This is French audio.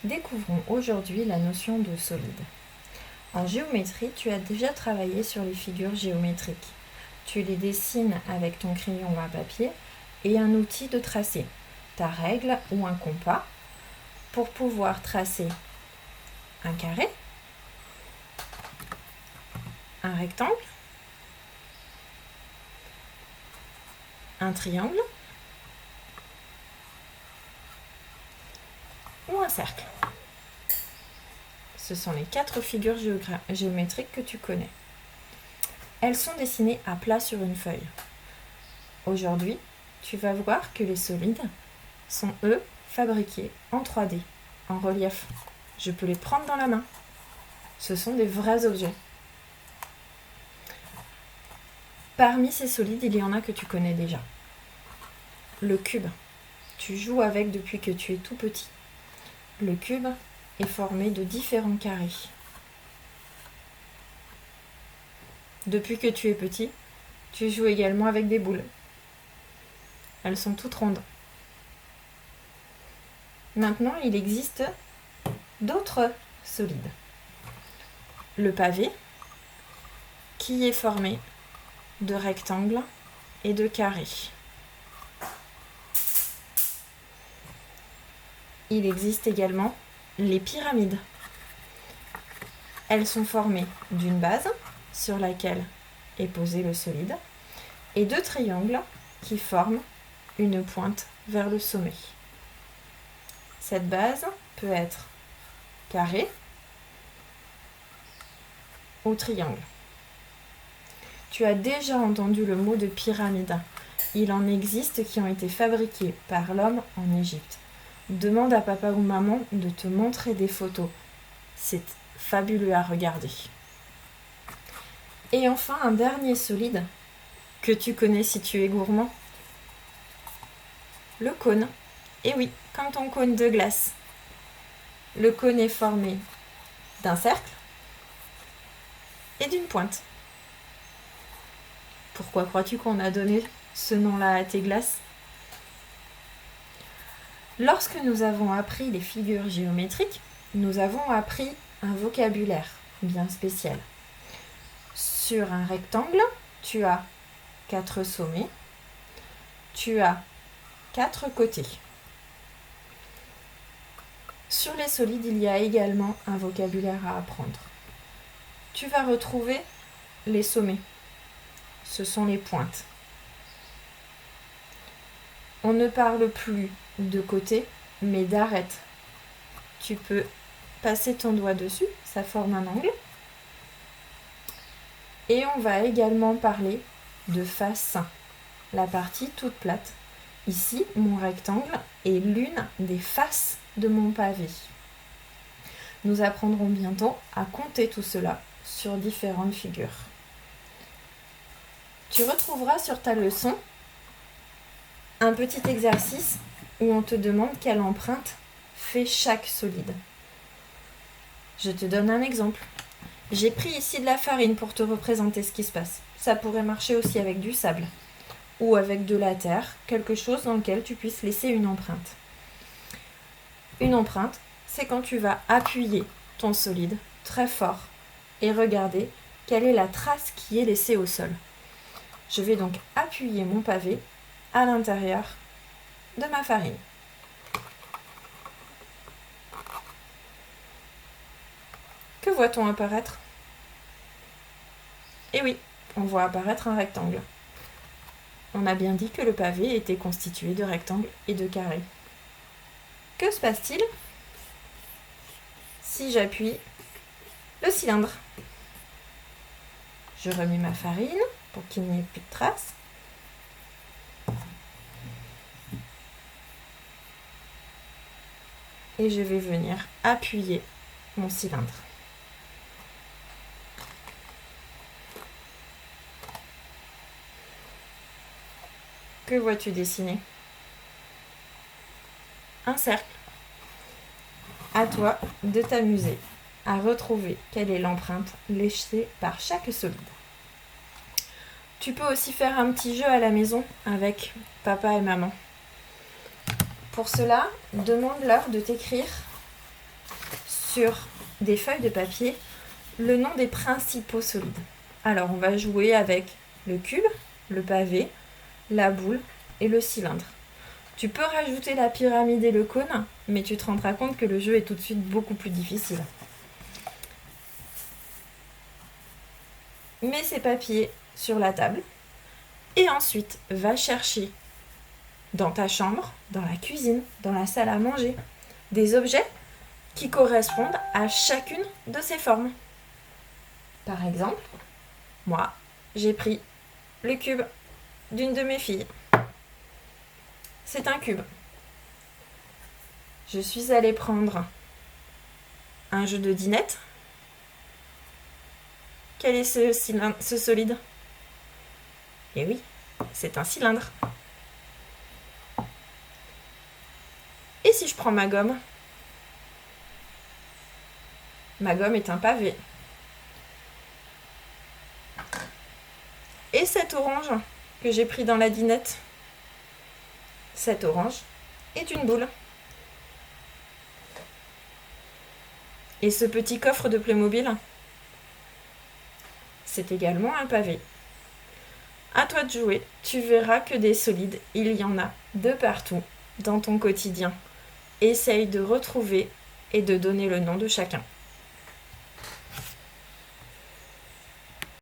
Découvrons aujourd'hui la notion de solide. En géométrie, tu as déjà travaillé sur les figures géométriques. Tu les dessines avec ton crayon à papier et un outil de tracé, ta règle ou un compas, pour pouvoir tracer un carré, un rectangle, un triangle ou un cercle. Ce sont les 4 figures géométriques que tu connais. Elles sont dessinées à plat sur une feuille. Aujourd'hui, tu vas voir que les solides sont, eux, fabriqués en 3D, en relief. Je peux les prendre dans la main. Ce sont des vrais objets. Parmi ces solides, il y en a que tu connais déjà. Le cube. Tu joues avec depuis que tu es tout petit. Le cube est formé de différents carrés. Depuis que tu es petit, tu joues également avec des boules. Elles sont toutes rondes. Maintenant, il existe d'autres solides. Le pavé, qui est formé de rectangles et de carrés. Il existe également les pyramides. Elles sont formées d'une base sur laquelle est posé le solide et de triangles qui forment une pointe vers le sommet. Cette base peut être carré ou triangle. Tu as déjà entendu le mot de pyramide. Il en existe qui ont été fabriqués par l'homme en Égypte. Demande à papa ou maman de te montrer des photos. C'est fabuleux à regarder. Et enfin, un dernier solide que tu connais si tu es gourmand. Le cône. Et oui, comme ton cône de glace. Le cône est formé d'un cercle et d'une pointe. Pourquoi crois-tu qu'on a donné ce nom-là à tes glaces ? Lorsque nous avons appris les figures géométriques, nous avons appris un vocabulaire bien spécial. Sur un rectangle, tu as 4 sommets, tu as 4 côtés. Sur les solides, il y a également un vocabulaire à apprendre. Tu vas retrouver les sommets. Ce sont les pointes. On ne parle plus de côté, mais d'arête. Tu peux passer ton doigt dessus, ça forme un angle. Et on va également parler de face, la partie toute plate. Ici, mon rectangle est l'une des faces de mon pavé. Nous apprendrons bientôt à compter tout cela sur différentes figures. Tu retrouveras sur ta leçon un petit exercice où on te demande quelle empreinte fait chaque solide. Je te donne un exemple. J'ai pris ici de la farine pour te représenter ce qui se passe. Ça pourrait marcher aussi avec du sable ou avec de la terre, quelque chose dans lequel tu puisses laisser une empreinte. Une empreinte, c'est quand tu vas appuyer ton solide très fort et regarder quelle est la trace qui est laissée au sol. Je vais donc appuyer mon pavé à l'intérieur de ma farine. Que voit-on apparaître ? Eh oui, on voit apparaître un rectangle. On a bien dit que le pavé était constitué de rectangles et de carrés. Que se passe-t-il si j'appuie le cylindre ? Je remets ma farine pour qu'il n'y ait plus de traces. Et je vais venir appuyer mon cylindre. Que vois-tu dessiner ? Un cercle. À toi de t'amuser à retrouver quelle est l'empreinte laissée par chaque solide. Tu peux aussi faire un petit jeu à la maison avec papa et maman. Pour cela, demande-leur de t'écrire sur des feuilles de papier le nom des principaux solides. Alors, on va jouer avec le cube, le pavé, la boule et le cylindre. Tu peux rajouter la pyramide et le cône, mais tu te rendras compte que le jeu est tout de suite beaucoup plus difficile. Mets ces papiers sur la table et ensuite va chercher dans ta chambre, dans la cuisine, dans la salle à manger, des objets qui correspondent à chacune de ces formes. Par exemple, moi, j'ai pris le cube d'une de mes filles. C'est un cube. Je suis allée prendre un jeu de dinette. Quel est ce solide? Eh oui, c'est un cylindre. Et si je prends ma gomme? Ma gomme est un pavé. Et cet orange que j'ai pris dans la dinette? Cet orange est une boule. Et ce petit coffre de Playmobil? C'est également un pavé. À toi de jouer, tu verras que des solides, il y en a de partout dans ton quotidien. Essaye de retrouver et de donner le nom de chacun.